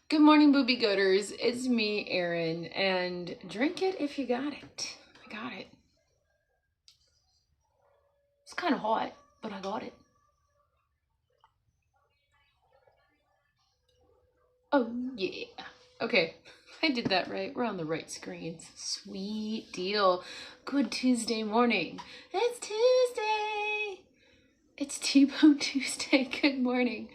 Good morning, Boobie Goaters. It's me, Erin, and drink it if you got it. I got it. It's kind of hot, but I got it. Oh, yeah. Okay, I did that right. We're on the right screens. Sweet deal. Good Tuesday morning. It's Tuesday. It's T-Bone Tuesday. Good morning.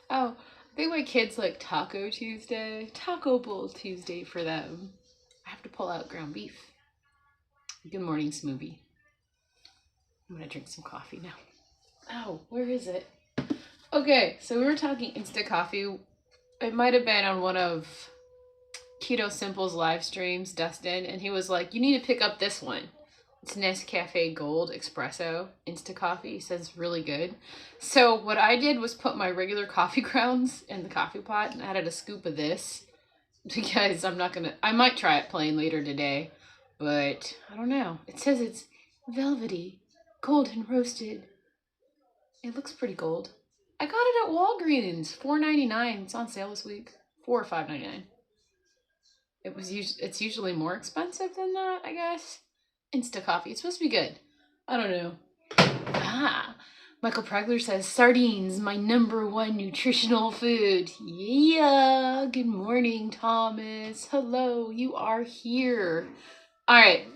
Oh, I think my kids like Taco Tuesday. Taco Bowl Tuesday for them. I have to pull out ground beef. Good morning, Smoothie. I'm gonna drink some coffee now. Oh, where is it? Okay, so we were talking instant coffee. It might have been on one of Keto Simple's live streams, Dustin, and he was like, you need to pick up this one. It's Nescafe Gold Espresso Instant Coffee. He says it's really good. So what I did was put my regular coffee grounds in the coffee pot and added a scoop of this because I might try it plain later today, but I don't know. It says it's velvety, golden roasted. It looks pretty gold. I got it at Walgreens, $4.99. It's on sale this week. $4 or $5.99. It's usually more expensive than that, I guess. Insta coffee. It's supposed to be good. I don't know. Michael Pregler says sardines, my #1 nutritional food. Yeah. Good morning, Thomas. Hello, you are here. All right.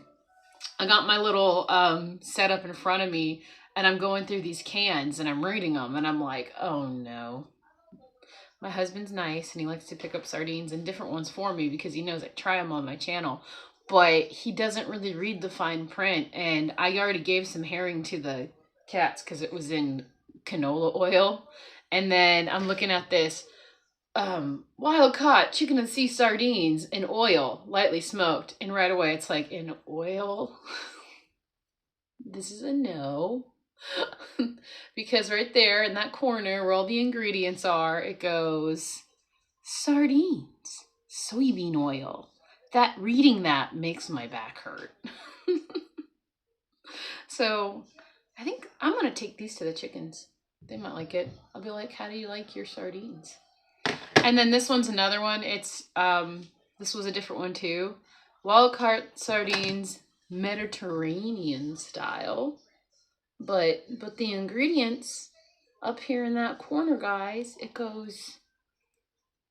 I got my little setup in front of me, and I'm going through these cans, and I'm reading them, and I'm like, oh no. My husband's nice, and he likes to pick up sardines and different ones for me because he knows I try them on my channel, but he doesn't really read the fine print, and I already gave some herring to the cats because it was in canola oil, and then I'm looking at this wild caught chicken and sea sardines in oil, lightly smoked, and right away it's like, in oil? This is a no. Because right there in that corner where all the ingredients are, it goes sardines, soybean oil. Reading that makes my back hurt. So I think I'm gonna take these to the chickens. They might like it. I'll be like, how do you like your sardines? And then this one's another one. It's this was a different one too. Wild caught sardines, Mediterranean style. But the ingredients up here in that corner, guys, it goes,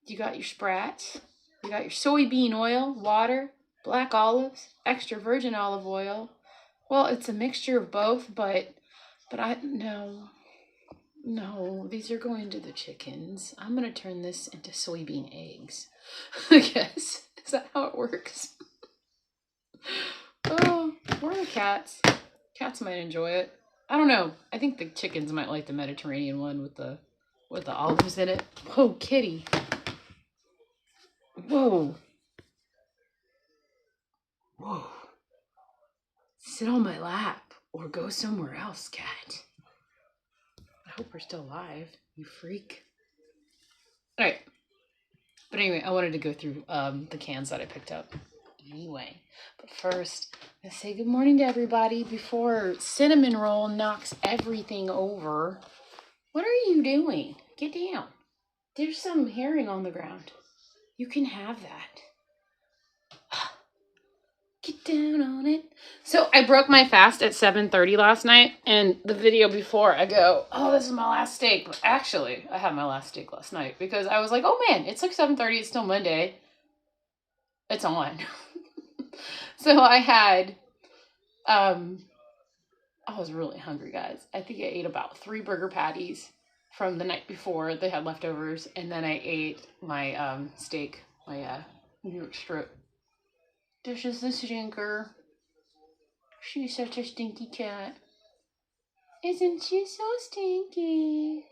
you got your sprats, you got your soybean oil, water, black olives, extra virgin olive oil. Well, it's a mixture of both, but no, these are going to the chickens. I'm going to turn this into soybean eggs, I guess. Is that how it works? Oh, where are the cats? Cats might enjoy it. I don't know. I think the chickens might like the Mediterranean one with the olives in it. Whoa, kitty. Whoa. Whoa. Sit on my lap or go somewhere else, cat. I hope we're still alive, you freak. All right. But anyway, I wanted to go through the cans that I picked up. Anyway, but first, I'm gonna say good morning to everybody before Cinnamon Roll knocks everything over. What are you doing? Get down. There's some herring on the ground. You can have that. Get down on it. So I broke my fast at 7:30 last night, and the video before I go, oh, this is my last steak. But actually, I had my last steak last night because I was like, oh man, it's like 7:30. It's still Monday. It's on. So I had, I was really hungry, guys. I think I ate about 3 burger patties from the night before. They had leftovers, and then I ate my steak, my New York strip. This is the stinker. She's such a stinky cat. Isn't she so stinky?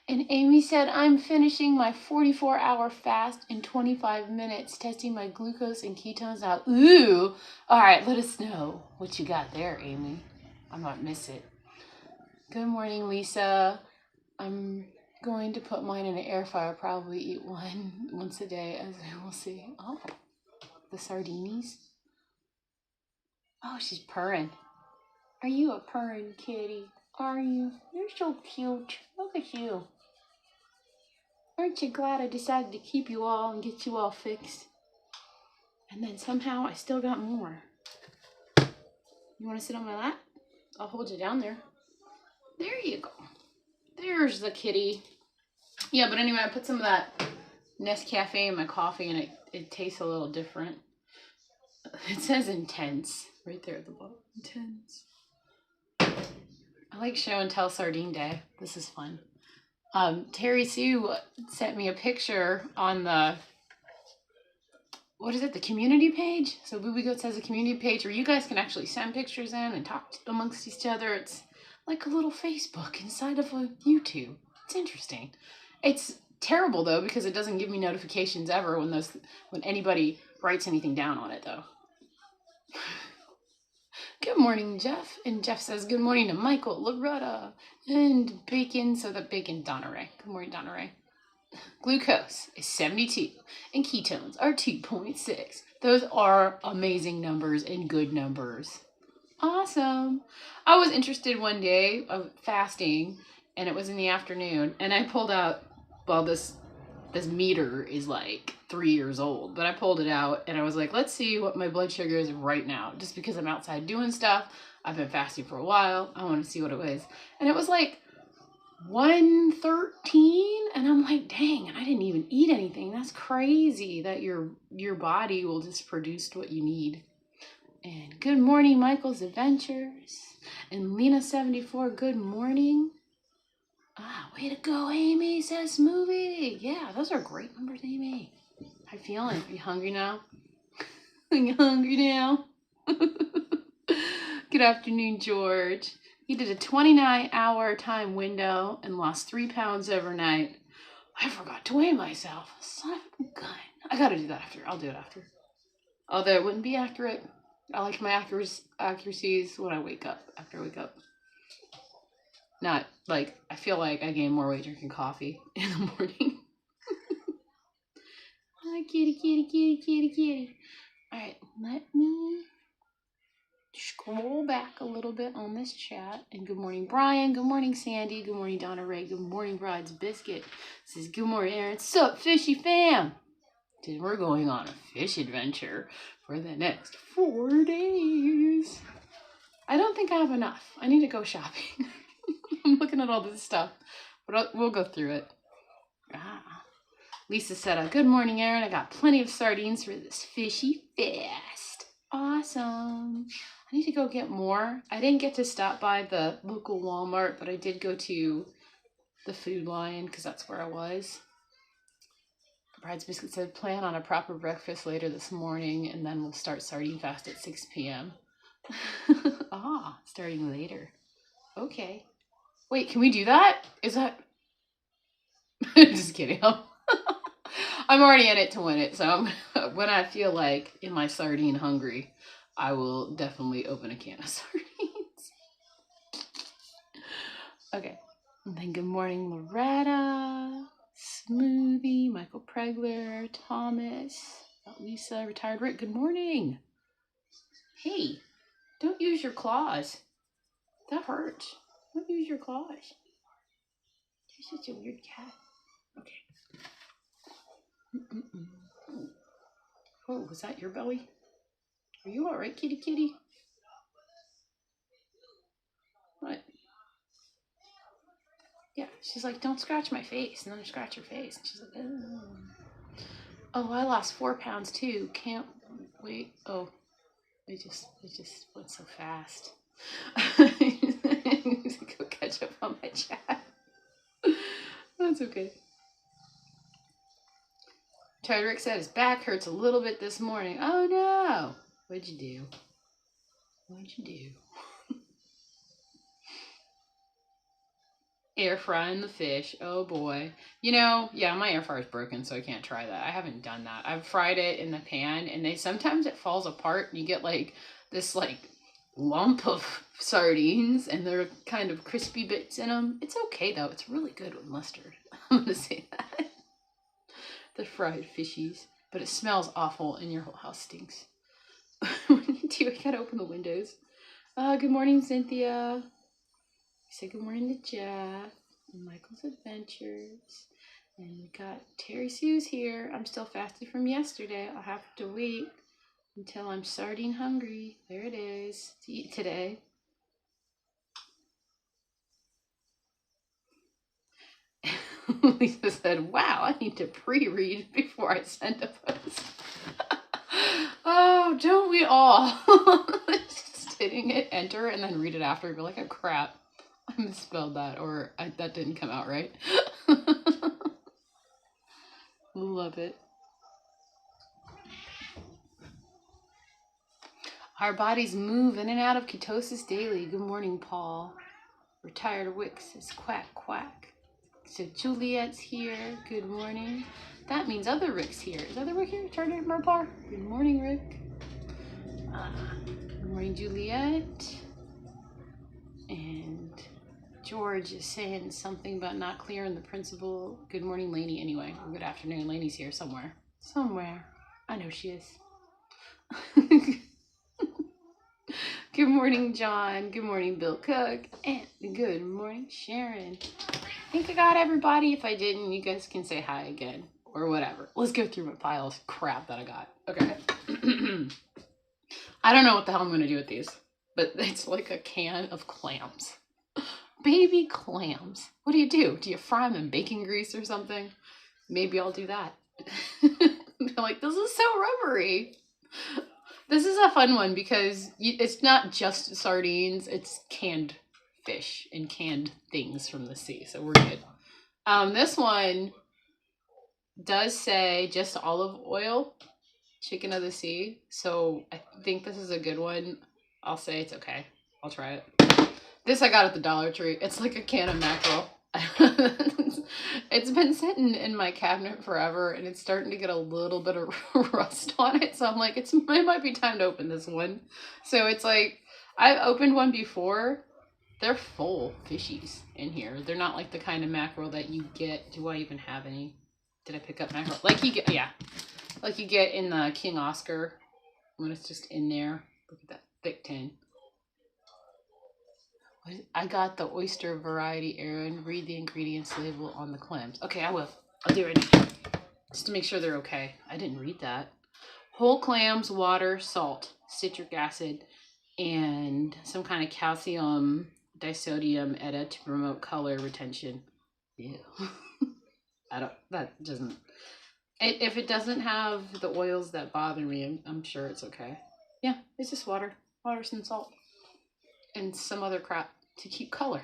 And Amy said, I'm finishing my 44-hour fast in 25 minutes, testing my glucose and ketones out. Ooh! All right, let us know what you got there, Amy. I might miss it. Good morning, Lisa. I'm going to put mine in an air fryer, probably eat one once a day, as we will see. Oh, the sardinis. Oh, she's purring. Are you a purring kitty? Are you? You're so cute. Look at you. Aren't you glad I decided to keep you all and get you all fixed? And then somehow I still got more. You want to sit on my lap? I'll hold you down there. There you go. There's the kitty. Yeah, but anyway, I put some of that Nescafe in my coffee and it tastes a little different. It says intense right there at the bottom. Intense. I like show and tell sardine day. This is fun. Terry Sue sent me a picture on the, what is it, the community page? So Boobie Goats has a community page where you guys can actually send pictures in and talk amongst each other. It's like a little Facebook inside of a YouTube. It's interesting. It's terrible though because it doesn't give me notifications ever when anybody writes anything down on it though. Good morning, Jeff. And Jeff says, good morning to Michael, Loretta, and Bacon. So the Bacon, Donna Ray. Good morning, Donna Ray. Glucose is 72 and ketones are 2.6. Those are amazing numbers and good numbers. Awesome. I was interested one day of fasting and it was in the afternoon and I pulled out, well, this meter is like 3 years old, but I pulled it out and I was like, let's see what my blood sugar is right now. Just because I'm outside doing stuff. I've been fasting for a while. I want to see what it was. And it was like 113 and I'm like, dang, I didn't even eat anything. That's crazy that your body will just produce what you need. And good morning, Michael's Adventures. And Lena74, good morning. Ah, way to go, Amy, says Smoothie. Yeah, those are great numbers, Amy. How you feeling? Are you hungry now? Are you hungry now? Good afternoon, George. He did a 29-hour time window and lost 3 pounds overnight. I forgot to weigh myself. Son of a gun. I gotta do that after. I'll do it after. Although it wouldn't be accurate. I like my accuracies when I wake up, after I wake up. Not like, I feel like I gain more weight drinking coffee in the morning. Hi, kitty, kitty, kitty, kitty, kitty. All right, let me scroll back a little bit on this chat. And good morning, Brian. Good morning, Sandy. Good morning, Donna Ray. Good morning, Bride's Biscuit. Says, good morning, Aaron. Sup, fishy fam? Dude, we're going on a fish adventure for the next 4 days. I don't think I have enough. I need to go shopping. I'm looking at all this stuff, but we'll go through it. Lisa said, good morning, Aaron. I got plenty of sardines for this fishy fest. Awesome. I need to go get more. I didn't get to stop by the local Walmart, but I did go to the Food Lion because that's where I was. Bride's Biscuit said, plan on a proper breakfast later this morning, and then we'll start sardine fast at 6 p.m. Starting later. Okay. Wait, can we do that? Is that... Just kidding. I'm already in it to win it, so when I feel like in my sardine hungry, I will definitely open a can of sardines. Okay. And then good morning, Loretta, Smoothie, Michael Pregler, Thomas, Lisa, Retired Rick. Good morning. Hey, don't use your claws. That hurts. Don't use your claws. You're such a weird cat. Okay. Oh, was that your belly? Are you all right, kitty kitty? What? Yeah, she's like, don't scratch my face. And then I scratch her face. And she's like, oh, I lost 4 pounds too. Can't wait. Oh, it just went so fast. I need to go catch up on my chat. That's okay. Rick said his back hurts a little bit this morning. Oh no. What'd you do? What'd you do? Air frying the fish. Oh boy. You know, yeah, my air fryer's broken, so I can't try that. I haven't done that. I've fried it in the pan, and sometimes it falls apart, and you get like this like lump of sardines, and they're kind of crispy bits in them. It's okay though. It's really good with mustard. I'm gonna say that. The fried fishies, but it smells awful, and your whole house stinks. What do you do? I gotta open the windows. Good morning, Cynthia. Say good morning to Jeff and Michael's Adventures. And we got Terri Sue's here. I'm still fasted from yesterday. I'll have to wait until I'm sardine hungry. There it is to eat today. Lisa said, wow, I need to pre-read before I send a post. Oh, don't we all? Just hitting it, enter, and then read it after and be like, oh crap, I misspelled that, or that didn't come out right. Love it. Our bodies move in and out of ketosis daily. Good morning, Paul. Retired Wick says quack, quack. So Juliet's here. Good morning. That means other Rick's here. Is other Rick here? Turn it, Merpar. Good morning, Rick. Good morning, Juliet. And George is saying something about not clear in the principal. Good morning, Lainey, anyway. Or good afternoon. Lainey's here somewhere. Somewhere. I know she is. Good morning, John. Good morning, Bill Cook. And good morning, Sharon. I think I got everybody. If I didn't, you guys can say hi again or whatever. Let's go through my pile of crap that I got. Okay. I don't know what the hell I'm going to do with these, but it's like a can of clams. Baby clams. What do? Do you fry them in bacon grease or something? Maybe I'll do that. They're like, this is so rubbery. This is a fun one because it's not just sardines, it's canned fish and canned things from the sea, so we're good. This one does say just olive oil, chicken of the sea, so I think this is a good one. I'll say it's okay. I'll try it. This I got at the Dollar Tree. It's like a can of mackerel. It's been sitting in my cabinet forever and it's starting to get a little bit of rust on it, so I'm like, it might be time to open this one. So it's like, I've opened one before. They're full fishies in here. They're not like the kind of mackerel that you get. Do I even have any? Did I pick up mackerel? Like you get, yeah, like you get in the King Oscar when it's just in there. Look at that thick tin. I got the oyster variety, Aaron. Read the ingredients label on the clams. Okay, I will. I'll do it now. Just to make sure they're okay. I didn't read that. Whole clams, water, salt, citric acid, and some kind of calcium disodium etta to promote color retention. Ew. That doesn't. If it doesn't have the oils that bother me, I'm sure it's okay. Yeah, it's just water. Water, some salt. And some other crap to keep color.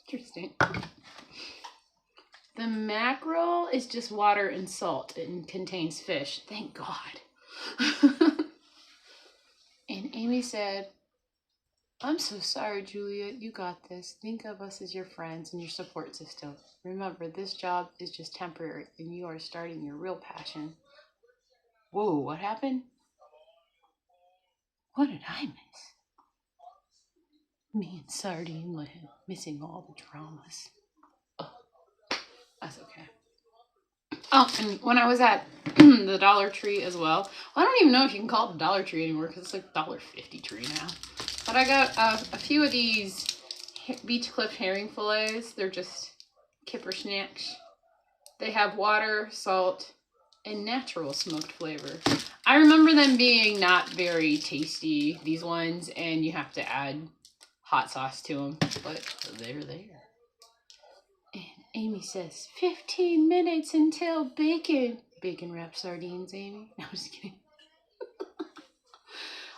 Interesting. The mackerel is just water and salt and contains fish. Thank God. And Amy said, I'm so sorry, Julia. You got this. Think of us as your friends and your support system. Remember, this job is just temporary and you are starting your real passion. Whoa, what happened? What did I miss? Me and Sardine Land missing all the dramas. Oh, that's okay. Oh, and when I was at the Dollar Tree as well, I don't even know if you can call it the Dollar Tree anymore because it's like $1.50 tree now. But I got a few of these Beach Cliff herring fillets. They're just kipper snacks. They have water, salt, and natural smoked flavor. I remember them being not very tasty, these ones, and you have to add hot sauce to them, but they're there. And Amy says, 15 minutes until bacon. Bacon wrapped sardines, Amy. No, I'm just kidding.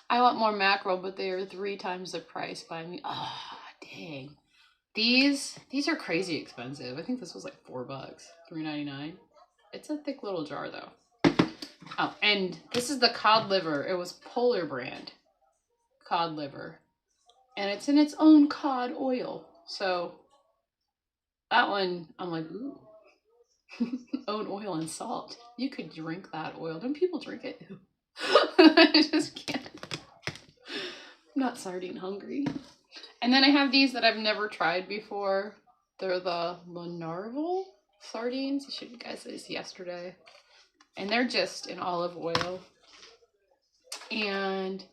I want more mackerel, but they are 3 times the price by me. Oh, dang. These are crazy expensive. I think this was like $4, $3.99. It's a thick little jar though. Oh, and this is the cod liver. It was Polar brand cod liver. And it's in its own cod oil. So that one, I'm like, ooh. Own oil and salt. You could drink that oil. Don't people drink it? I just can't. I'm not sardine hungry. And then I have these that I've never tried before. They're the Lenarval sardines. I showed you guys this yesterday. And they're just in olive oil. And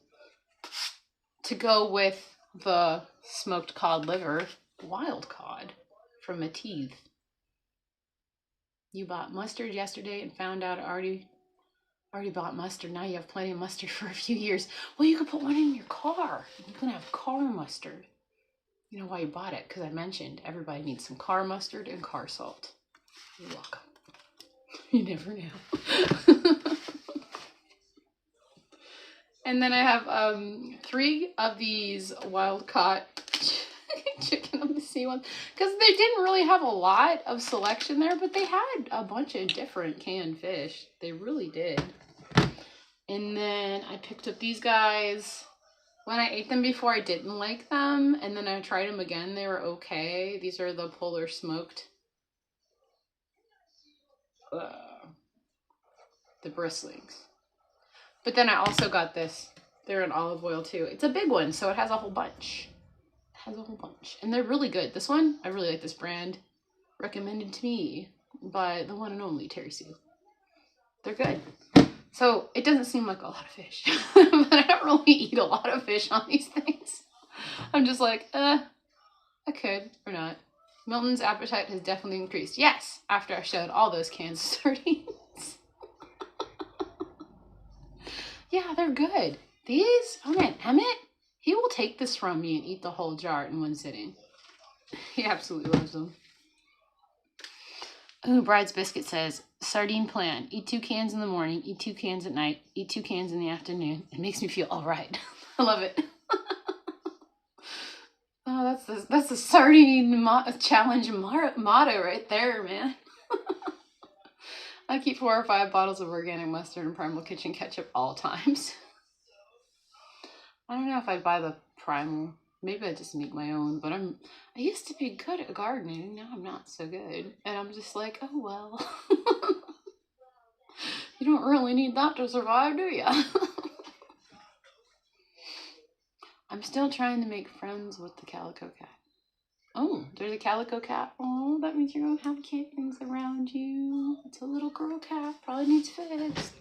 to go with the smoked cod liver, wild cod from Matisse. You bought mustard yesterday and found out I already bought mustard. Now you have plenty of mustard for a few years. Well, you could put one in your car. You can have car mustard. You know why you bought it? Because I mentioned everybody needs some car mustard and car salt. You're welcome. You never know. And then I have 3 of these wild caught chicken of the sea ones, because they didn't really have a lot of selection there, but they had a bunch of different canned fish. They really did. And then I picked up these guys. When I ate them before, I didn't like them, and then I tried them again. They were okay. These are the polar smoked. The bristlings. But then I also got this. They're in olive oil too. It's a big one, so it has a whole bunch. And they're really good. This one, I really like this brand. Recommended to me by the one and only Terri Sue. They're good. So it doesn't seem like a lot of fish, but I don't really eat a lot of fish on these things. I'm just like, I could or not. Milton's appetite has definitely increased. Yes, after I showed all those cans of sardines. Yeah, they're good. These, oh man, Emmett, he will take this from me and eat the whole jar in one sitting. He absolutely loves them. Ooh, Bride's Biscuit says, sardine plan. Eat 2 cans in the morning, eat 2 cans at night, eat 2 cans in the afternoon. It makes me feel all right. I love it. Oh, that's the sardine challenge motto right there, man. I keep 4 or 5 bottles of organic mustard and Primal Kitchen ketchup all times. I don't know if I'd buy the Primal. Maybe I just make my own, but I used to be good at gardening. Now I'm not so good. And I'm just like, oh well. You don't really need that to survive, do you? I'm still trying to make friends with the calico cat. Oh, there's a calico cat. Oh, that means you're going to have kittens around you. It's a little girl cat. Probably needs fixed.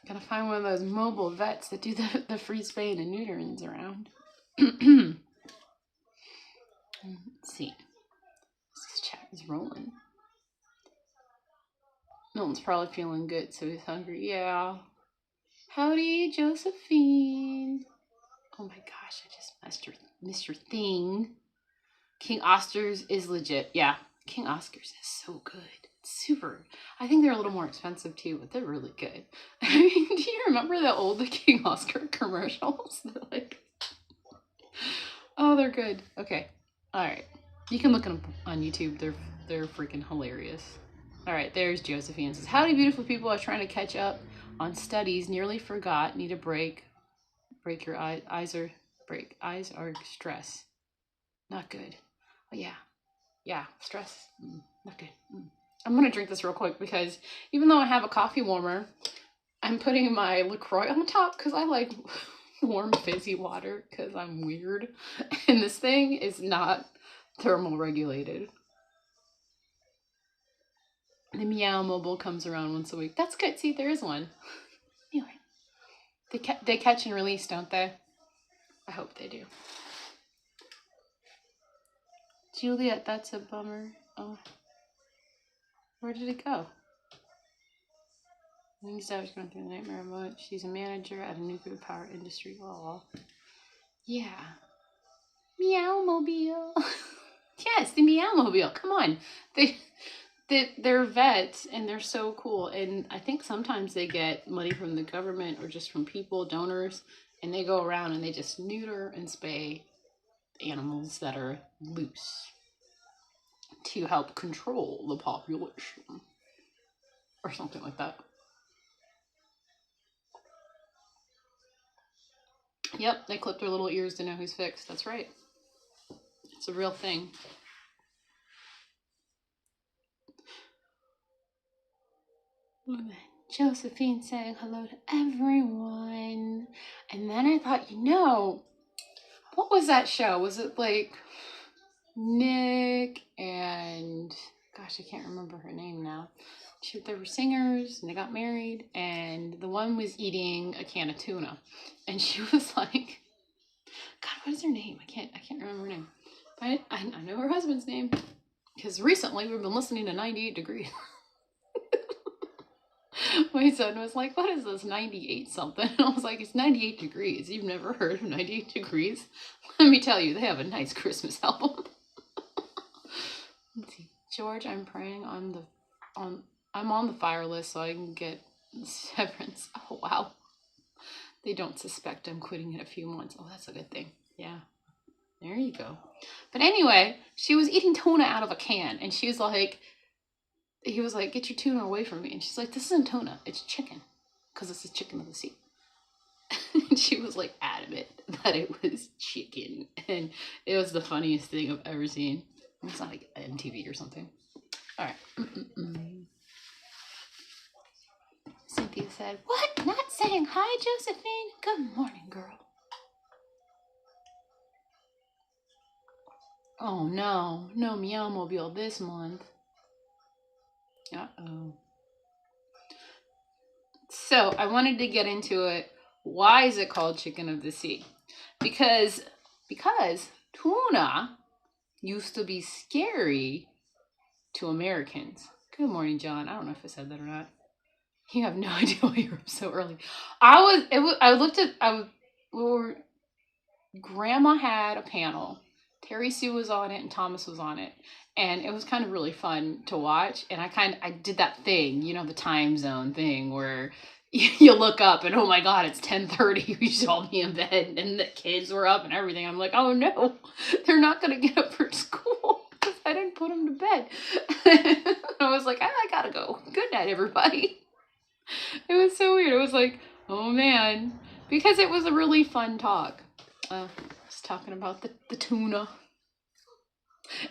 Gotta find one of those mobile vets that do the free spaying and neuterings around. Let's see. This chat is rolling. Milton's probably feeling good, so he's hungry. Yeah. Howdy, Josephine. Oh my gosh, I just missed your thing. King Oscars is legit. Yeah, King Oscars is so good. It's super. I think they're a little more expensive too, but they're really good. I mean, do you remember the old King Oscar commercials? They're like, oh, they're good. Okay, all right. You can look them on YouTube. They're freaking hilarious. All right, there's Josephine. It says, howdy, beautiful people. I was trying to catch up on studies. Nearly forgot. Need a break. Break your eyes. Eyes are stress. Not good. But yeah, stress. Not good. I'm gonna drink this real quick because even though I have a coffee warmer, I'm putting my LaCroix on the top because I like warm fizzy water because I'm weird, and this thing is not thermal regulated. The Meow Mobile comes around once a week. That's good. See, there is one. Anyway, they catch and release, don't they? I hope they do. Juliet, that's a bummer. Oh, where did it go? Wings out, going through the nightmare mode. She's a manager at a nuclear power industry. Oh, yeah. Meow Mobile. Yes, the Meow Mobile. Come on, they're vets and they're so cool. And I think sometimes they get money from the government or just from people, donors, and they go around and they just neuter and spay animals that are loose to help control the population or something like that. Yep, they clip their little ears to know who's fixed. That's right. It's a real thing. Josephine saying hello to everyone. And then I thought, what was that show? Was it like Nick and, gosh, I can't remember her name now. They were singers and they got married, and the one was eating a can of tuna, and she was like, God, what is her name? I can't remember her name. I know her husband's name. Because recently we've been listening to 98 Degrees. My son was like, what is this 98 something? And I was like, it's 98 Degrees. You've never heard of 98 Degrees? Let me tell you, they have a nice Christmas album. Let's see. George, I'm praying I'm on the fire list so I can get severance. Oh, wow. They don't suspect I'm quitting in a few months. Oh, that's a good thing. Yeah. There you go. But anyway, she was eating tuna out of a can, and she was like, he was like, get your tuna away from me. And she's like, this isn't tuna, it's chicken, because it's the chicken of the sea. And she was like adamant that it was chicken, and it was the funniest thing I've ever seen. It's not like MTV or something. All right. Cynthia said, what? Not saying hi, Josephine? Good morning, girl. Oh, no. No Meowmobile this month. Uh-oh. So, I wanted to get into it. Why is it called chicken of the sea? Because tuna used to be scary to Americans. Good morning, John. I don't know if I said that or not. You have no idea why you're up so early. Grandma had a panel. Terry Sue was on it and Thomas was on it. And it was kind of really fun to watch. And I did that thing, you know, the time zone thing where you look up and, oh my God, it's 10:30. We should all be in bed. And the kids were up and everything. I'm like, oh no, they're not going to get up for school because I didn't put them to bed. I was like, I gotta go. Good night, everybody. It was so weird. It was like, oh man, because it was a really fun talk. I was talking about the tuna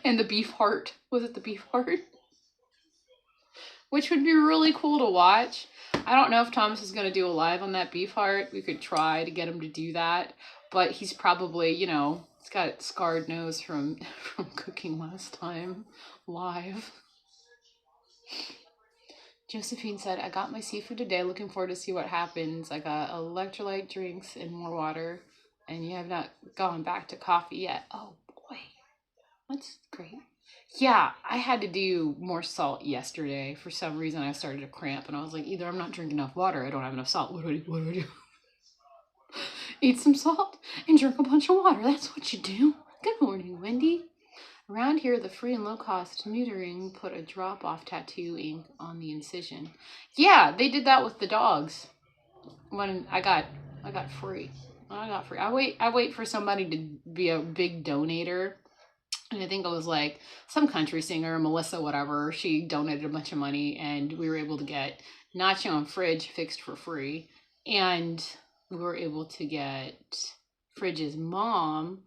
and the beef heart. Was it the beef heart? Which would be really cool to watch. I don't know if Thomas is going to do a live on that beef heart. We could try to get him to do that. But he's probably, you know, he's got scarred nose from cooking last time live. Josephine said, I got my seafood today. Looking forward to see what happens. I got electrolyte drinks and more water. And you have not gone back to coffee yet. Oh, boy. That's great. Yeah, I had to do more salt yesterday. For some reason, I started to cramp. And I was like, either I'm not drinking enough water or I don't have enough salt. What do I do? Eat some salt and drink a bunch of water. That's what you do. Good morning, Wendy. Around here, the free and low-cost neutering put a drop-off tattoo ink on the incision. Yeah, they did that with the dogs. When I got free. I wait for somebody to be a big donator. And I think it was like some country singer, Melissa, whatever. She donated a bunch of money, and we were able to get Nacho and Fridge fixed for free. And we were able to get Fridge's mom,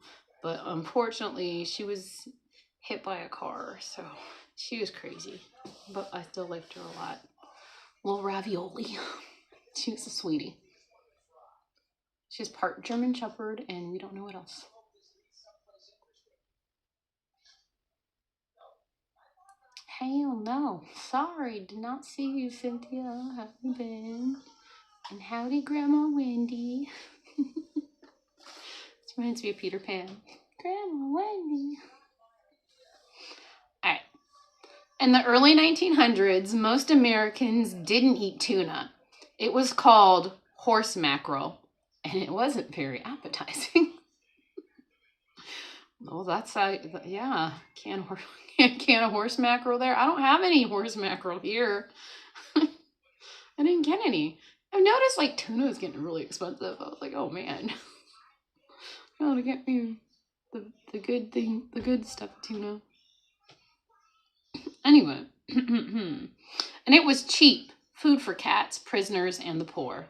but unfortunately, she was hit by a car, so she was crazy, but I still liked her a lot. Little Ravioli. She was a sweetie. She's part German Shepherd, and we don't know what else. Hell no. Sorry, did not see you, Cynthia. How have you been? And howdy, Grandma Wendy. This reminds me of Peter Pan. Grandma Wendy. All right. In the early 1900s, most Americans didn't eat tuna. It was called horse mackerel, and it wasn't very appetizing. Well, that's yeah, can of horse mackerel there. I don't have any horse mackerel here. I didn't get any. I've noticed like tuna is getting really expensive. I was like, oh man, I gotta get me the good thing, the good stuff tuna. Anyway, and it was cheap food for cats, prisoners, and the poor.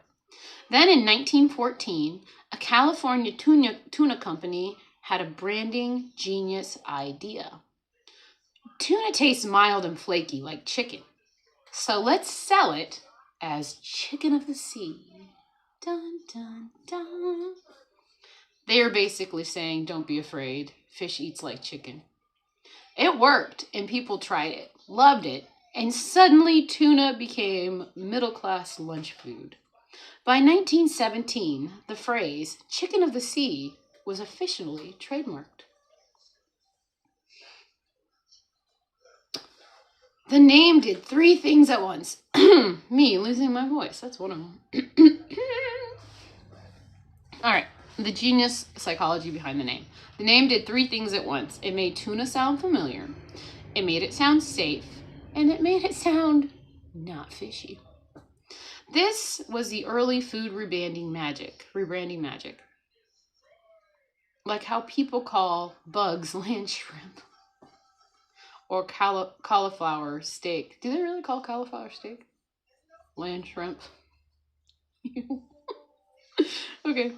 Then in 1914, a California tuna company had a branding genius idea. Tuna tastes mild and flaky like chicken, so let's sell it as chicken of the sea. Dun, dun, dun. They are basically saying, don't be afraid, fish eats like chicken. It worked, and people tried it, loved it, and suddenly tuna became middle-class lunch food. By 1917, the phrase chicken of the sea was officially trademarked. The name did 3 things at once. Me losing my voice. That's one of them. All right. The genius psychology behind the name. The name did 3 things at once. It made tuna sound familiar. It made it sound safe. And it made it sound not fishy. This was the early food rebranding magic. Like how people call bugs land shrimp. Or cauliflower steak. Do they really call cauliflower steak land shrimp? Okay.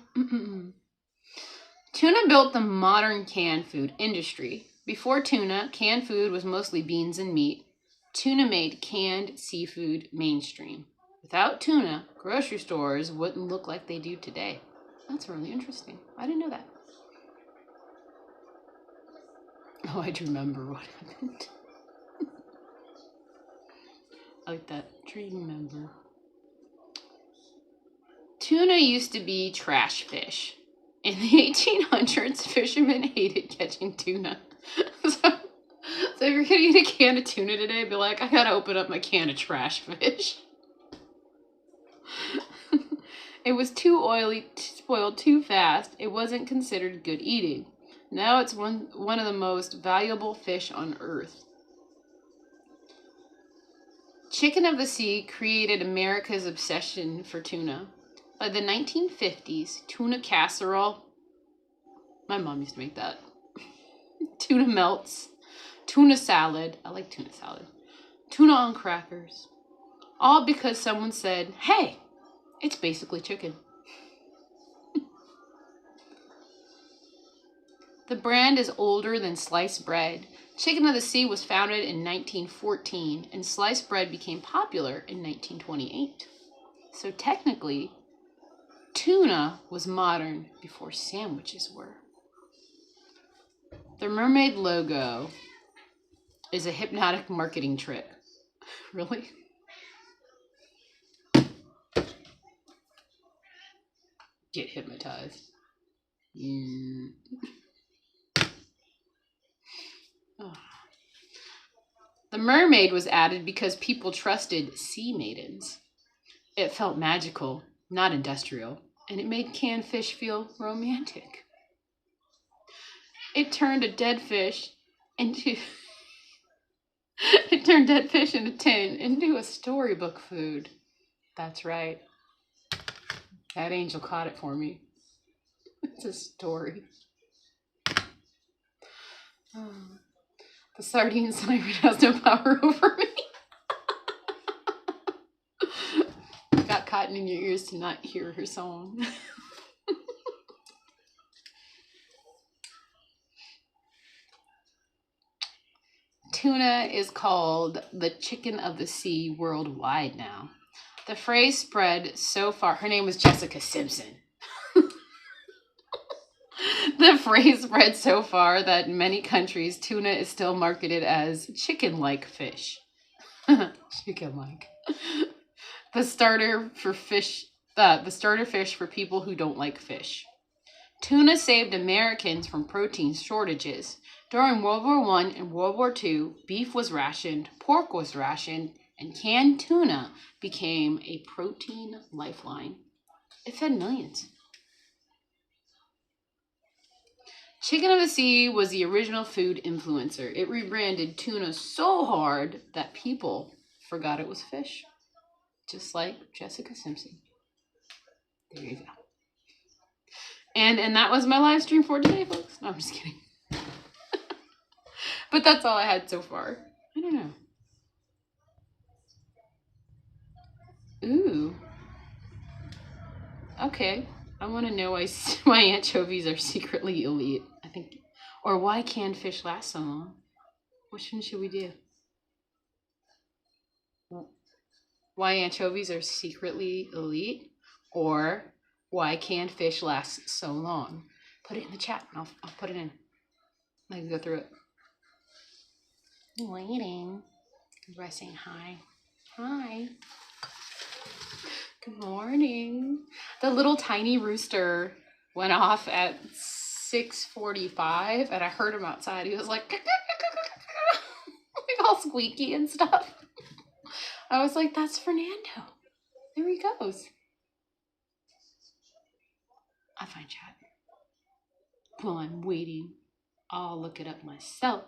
Tuna built the modern canned food industry. Before tuna, canned food was mostly beans and meat. Tuna made canned seafood mainstream. Without tuna, grocery stores wouldn't look like they do today. That's really interesting. I didn't know that. Oh, I do remember what happened. I like that. Dream remember. Tuna used to be trash fish. In the 1800s, fishermen hated catching tuna. So if you're gonna eat a can of tuna today, be like, I gotta open up my can of trash fish. It was too oily, spoiled too fast. It wasn't considered good eating. Now it's one of the most valuable fish on earth. Chicken of the Sea created America's obsession for tuna. By the 1950s, tuna casserole, my mom used to make that, tuna melts, tuna salad, I like tuna salad, tuna on crackers, all because someone said, hey, it's basically chicken. The brand is older than sliced bread. Chicken of the Sea was founded in 1914, and sliced bread became popular in 1928. So technically, tuna was modern before sandwiches were. The mermaid logo is a hypnotic marketing trick. Really? Get hypnotized. Oh. The mermaid was added because people trusted sea maidens. It felt magical, not industrial, and it made canned fish feel romantic. It turned dead fish in a tin into a storybook food. That's right. That angel caught it for me. It's a story. Oh. The sardine siren has no power over me. Got cotton in your ears to not hear her song. Tuna is called the chicken of the sea worldwide now. The phrase spread so far. Her name was Jessica Simpson. The phrase spread so far that in many countries, tuna is still marketed as chicken-like fish. Chicken-like. The starter fish for people who don't like fish. Tuna saved Americans from protein shortages. During World War I and World War II, beef was rationed, pork was rationed, and canned tuna became a protein lifeline. It fed millions. Chicken of the Sea was the original food influencer. It rebranded tuna so hard that people forgot it was fish. Just like Jessica Simpson. There you go. And that was my live stream for today, folks. No, I'm just kidding. But that's all I had so far. I don't know. Ooh. Okay. I want to know why anchovies are secretly elite. I think, or why canned fish last so long. Which one should we do? Why anchovies are secretly elite, or why canned fish lasts so long? Put it in the chat, and I'll put it in. I can go through it. I'm waiting. By saying hi. Hi. Good morning. The little tiny rooster went off at 6:45, and I heard him outside. He was like, all squeaky and stuff. I was like, that's Fernando. There he goes. I find chat. While I'm waiting, I'll look it up myself.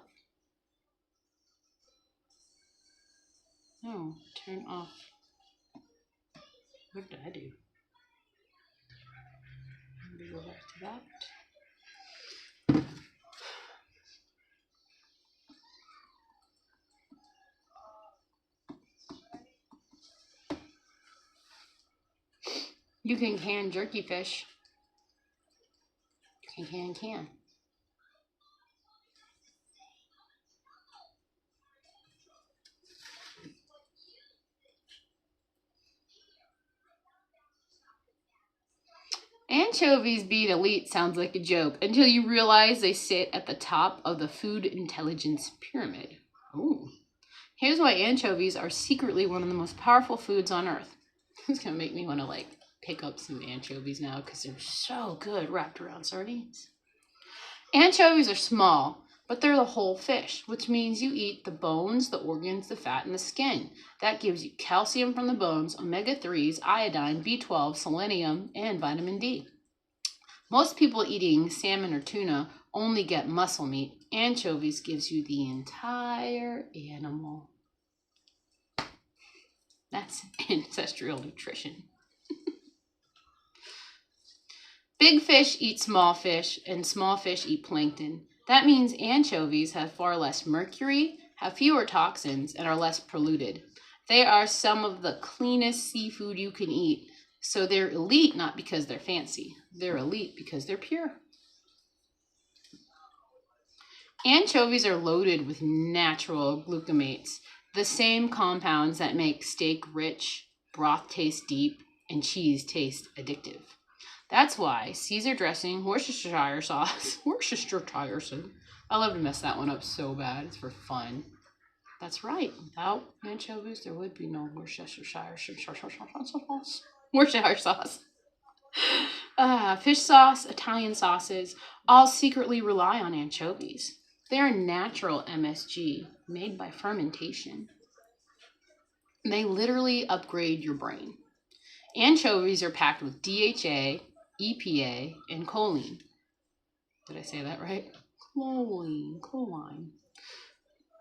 Oh, turn off. What did I do? Let me go back to that. You can can jerky fish. Can. Anchovies being elite sounds like a joke until you realize they sit at the top of the food intelligence pyramid. Ooh. Here's why anchovies are secretly one of the most powerful foods on earth. It's gonna make me want to like pick up some anchovies now because they're so good wrapped around sardines. Anchovies are small, but they're the whole fish, which means you eat the bones, the organs, the fat, and the skin. That gives you calcium from the bones, omega-3s, iodine, B12, selenium, and vitamin D. Most people eating salmon or tuna only get muscle meat. Anchovies gives you the entire animal. That's ancestral nutrition. Big fish eat small fish, and small fish eat plankton. That means anchovies have far less mercury, have fewer toxins, and are less polluted. They are some of the cleanest seafood you can eat. So they're elite not because they're fancy. They're elite because they're pure. Anchovies are loaded with natural glucamates, the same compounds that make steak rich, broth taste deep, and cheese taste addictive. That's why Caesar dressing, Worcestershire sauce, Worcestershire sauce. I love to mess that one up so bad. It's for fun. That's right. Without anchovies, there would be no Worcestershire sauce. Worcestershire sauce. Fish sauce, Italian sauces, all secretly rely on anchovies. They are natural MSG made by fermentation. They literally upgrade your brain. Anchovies are packed with DHA, EPA, and choline. Did I say that right? Choline.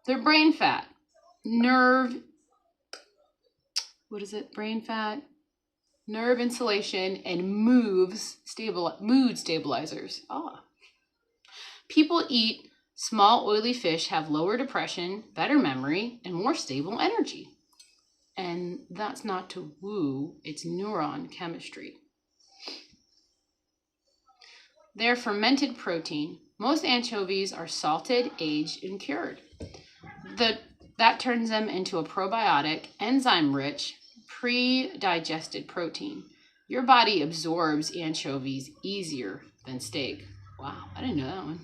They're brain fat, brain fat, nerve insulation, and mood stabilizers. People eat small oily fish have lower depression, better memory, and more stable energy. And that's not to woo, it's neuron chemistry. They're fermented protein. Most anchovies are salted, aged, and cured. That turns them into a probiotic, enzyme-rich, pre-digested protein. Your body absorbs anchovies easier than steak. Wow, I didn't know that one.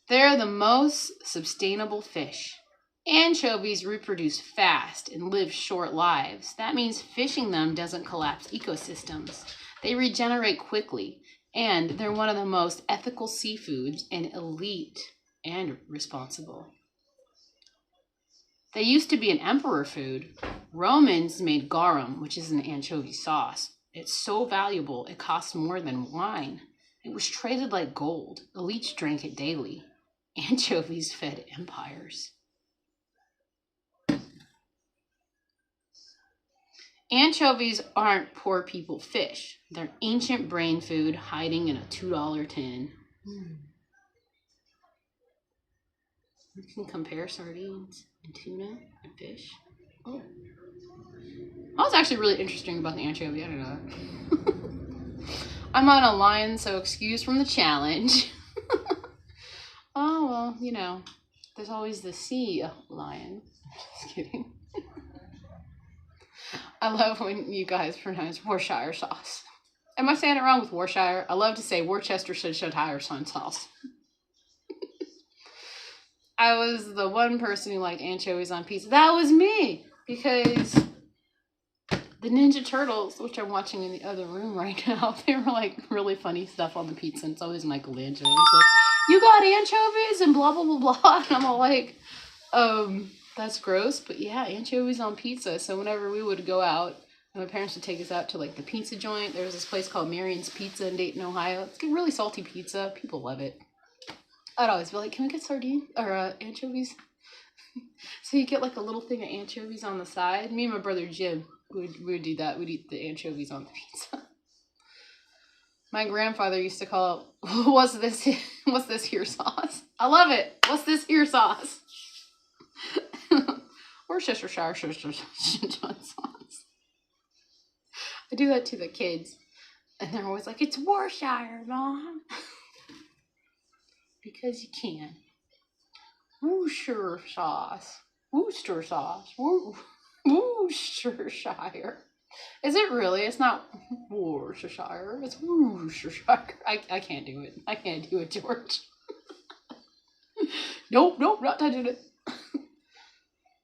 They're the most sustainable fish. Anchovies reproduce fast and live short lives. That means fishing them doesn't collapse ecosystems. They regenerate quickly, and they're one of the most ethical seafoods and elite and responsible. They used to be an emperor food. Romans made garum, which is an anchovy sauce. It's so valuable, it costs more than wine. It was traded like gold. Elites drank it daily. Anchovies fed empires. Anchovies aren't poor people fish. They're ancient brain food hiding in a $2 tin. You can compare sardines and tuna and fish. Oh. That was actually really interesting about the anchovy. I don't know that. I'm on a lion, so excuse from the challenge. Oh, well, you know, there's always the sea lion. Just kidding. I love when you guys pronounce Worcestershire sauce. Am I saying it wrong with Worcestershire? I love to say Worcestershire sauce. I was the one person who liked anchovies on pizza. That was me, because the Ninja Turtles, which I'm watching in the other room right now, they were like really funny stuff on the pizza. And it's always Michelangelo. It's like, you got anchovies and blah, blah, blah, blah. And I'm all like, that's gross. But yeah, anchovies on pizza. So whenever we would go out, my parents would take us out to like the pizza joint. There was this place called Marion's Pizza in Dayton, Ohio. It's a really salty pizza. People love it. I'd always be like, can we get sardine or anchovies? So you get like a little thing of anchovies on the side. Me and my brother Jim would do that. We'd eat the anchovies on the pizza. My grandfather used to call it, what's this here sauce? I love it. What's this here sauce? Or Worcestershire sauce. I do that to the kids. And they're always like, it's Worcestershire, Mom. Because you can. Worcestershire sauce. Worcestershire. Is it really? It's not Worcestershire. It's Worcestershire. I can't do it. I can't do it, George. Nope, not touching it.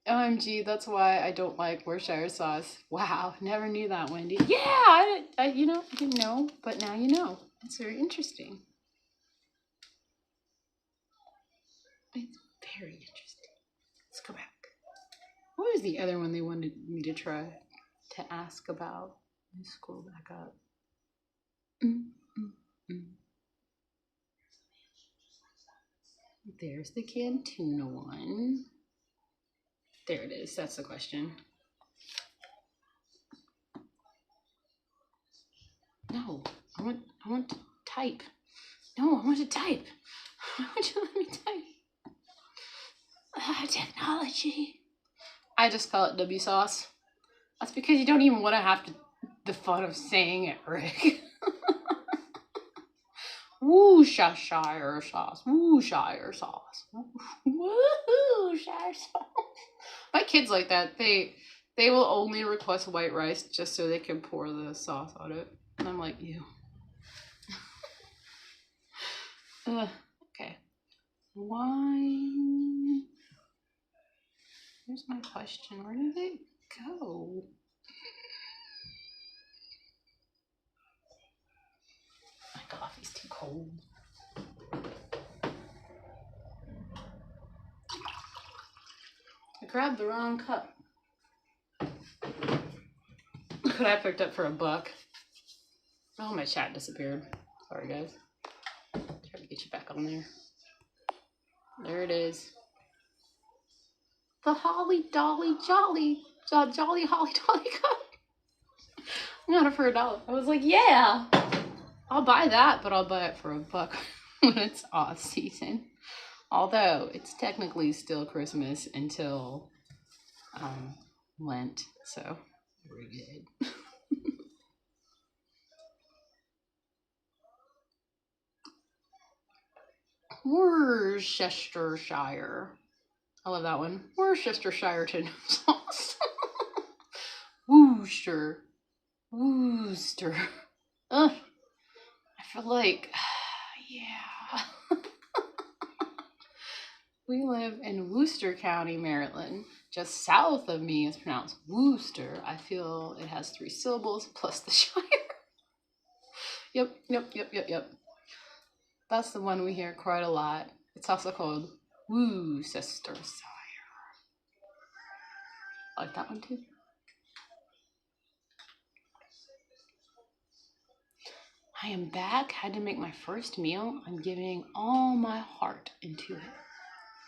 OMG, that's why I don't like Worcestershire sauce. Wow, never knew that, Wendy. Yeah, I didn't know, but now you know. It's very interesting. It's very interesting. Let's go back. What was the other one they wanted me to try to ask about? Let me scroll back up. There's the canned tuna one. There it is. That's the question. No, I want to type. No, I want to type. Why would you let me type? Technology. I just call it W sauce. That's because you don't even want to have the fun of saying it, Rick. Worcestershire sauce. Worcestershire sauce. Worcestershire sauce. My kids like that. They will only request white rice just so they can pour the sauce on it. And I'm like, ew. Okay. Why? Here's my question. Where did it go? My coffee's too cold. I grabbed the wrong cup. Look what I picked up for $1. Oh, my chat disappeared. Sorry, guys. Try to get you back on there. There it is. The Holly Dolly Jolly Holly Dolly cup. I got it for $1. I was like, yeah, I'll buy that, but I'll buy it for $1 when it's off season. Although it's technically still Christmas until Lent, so we're good. Worcestershire. I love that one. Worcestershire sauce. Worcester. Ugh. I feel like, yeah. We live in Worcester County, Maryland. Just south of me is pronounced Worcester. I feel it has 3 syllables plus the shire. Yep. That's the one we hear quite a lot. It's also called Worcestershire. I like that one too. I am back. Had to make my first meal. I'm giving all my heart into it.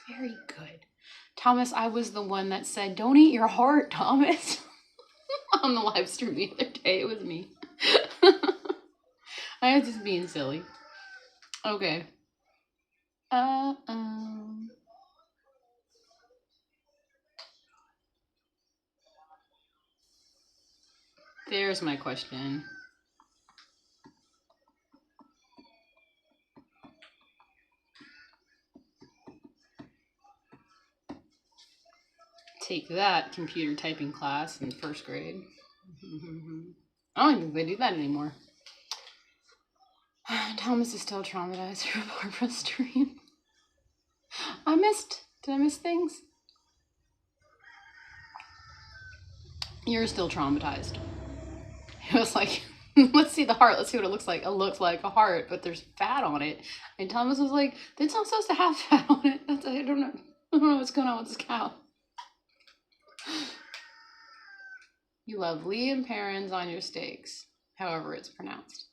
Very good. Thomas, I was the one that said, don't eat your heart, Thomas. On the live stream the other day. It was me. I was just being silly. Okay. There's my question. Take that, computer typing class in 1st grade. I don't think they do that anymore. Thomas is still traumatized from Barbara's stream. Did I miss things? You're still traumatized. It was like Let's see the heart. Let's see what it looks like. It looks like a heart, but there's fat on it. And Thomas was like, "It's not supposed to have fat on it." I don't know. I don't know what's going on with this cow. You love Liam Perrins on your steaks, however it's pronounced.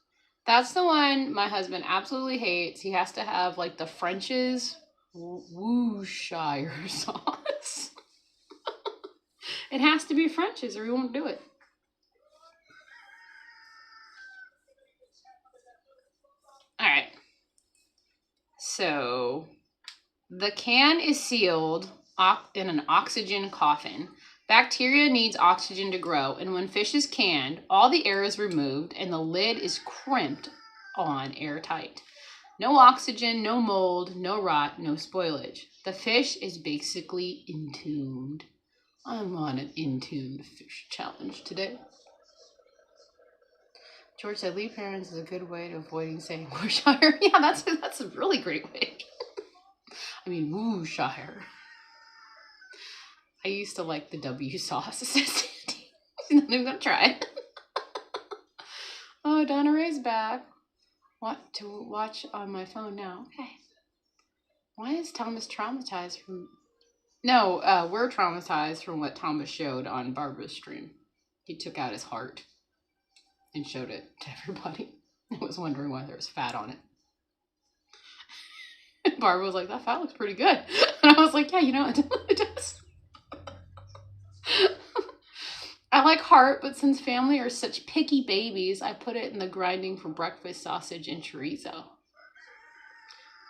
That's the one my husband absolutely hates. He has to have like the French's Worcestershire sauce. It has to be French's or he won't do it. All right. So the can is sealed in an oxygen coffin. Bacteria needs oxygen to grow, and when fish is canned, all the air is removed and the lid is crimped on airtight. No oxygen, no mold, no rot, no spoilage. The fish is basically entombed. I'm on an entombed fish challenge today. George said, "Lee Perrins is a good way to avoiding saying Worcestershire." Yeah, that's a really great way. I mean, Worcestershire. I used to like the W sauce. She's not even gonna try it. Oh, Donna Ray's back. What to watch on my phone now? Okay. Why is Thomas traumatized from? No, we're traumatized from what Thomas showed on Barbara's stream. He took out his heart and showed it to everybody. I was wondering why there was fat on it. And Barbara was like, "That fat looks pretty good." And I was like, "Yeah, you know, it does." I like heart, but since family are such picky babies, I put it in the grinding for breakfast sausage and chorizo.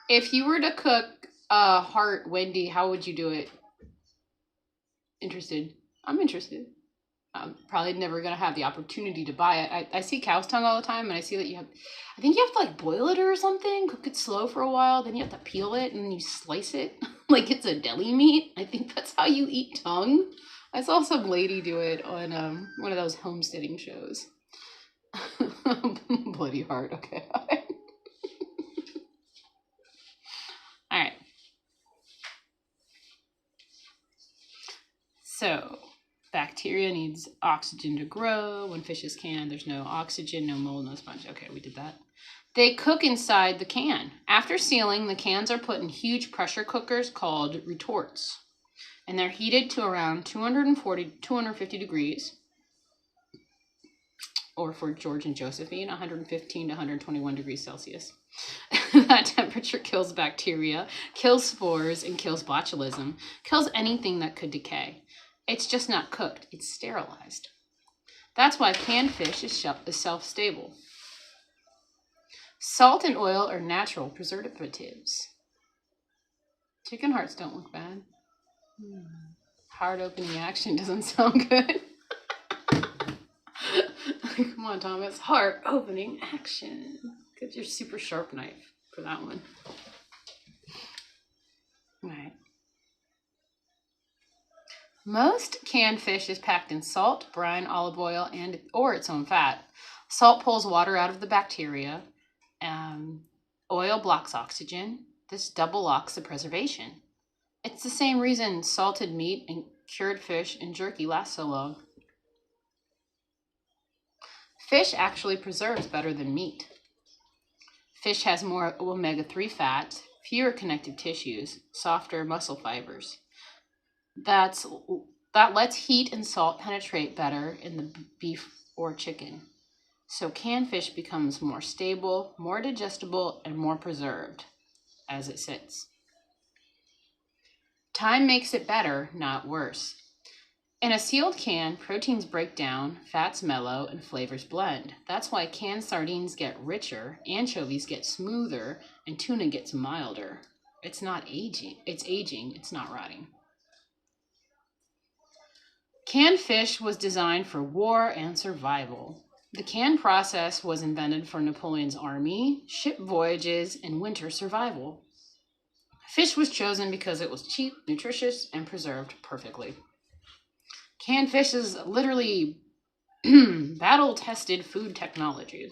If you were to cook heart, Wendy, how would you do it? Interested? I'm interested. I'm probably never going to have the opportunity to buy it. I see cow's tongue all the time, and I see that I think you have to like boil it or something, cook it slow for a while, then you have to peel it, and then you slice it like it's a deli meat. I think that's how you eat tongue. I saw some lady do it on one of those homesteading shows. Bloody heart, okay. All right. So, bacteria needs oxygen to grow. When fish is canned, there's no oxygen, no mold, no sponge. Okay, we did that. They cook inside the can. After sealing, the cans are put in huge pressure cookers called retorts. And they're heated to around 250 degrees. Or for George and Josephine, 115 to 121 degrees Celsius. That temperature kills bacteria, kills spores, and kills botulism. Kills anything that could decay. It's just not cooked. It's sterilized. That's why canned fish is self-stable. Salt and oil are natural preservatives. Chicken hearts don't look bad. Heart opening action doesn't sound good. Come on, Thomas. Heart opening action. Get your super sharp knife for that one. All right. Most canned fish is packed in salt, brine, olive oil, or its own fat. Salt pulls water out of the bacteria. Oil blocks oxygen. This double locks the preservation. It's the same reason salted meat and cured fish and jerky last so long. Fish actually preserves better than meat. Fish has more omega-3 fats, fewer connective tissues, softer muscle fibers. That lets heat and salt penetrate better in the beef or chicken. So canned fish becomes more stable, more digestible, and more preserved as it sits. Time makes it better, not worse. In a sealed can, proteins break down, fats mellow, and flavors blend. That's why canned sardines get richer, anchovies get smoother, and tuna gets milder. It's not aging. It's aging. It's not rotting. Canned fish was designed for war and survival. The can process was invented for Napoleon's army, ship voyages, and winter survival. Fish was chosen because it was cheap, nutritious, and preserved perfectly. Canned fish is literally battle-tested food technology.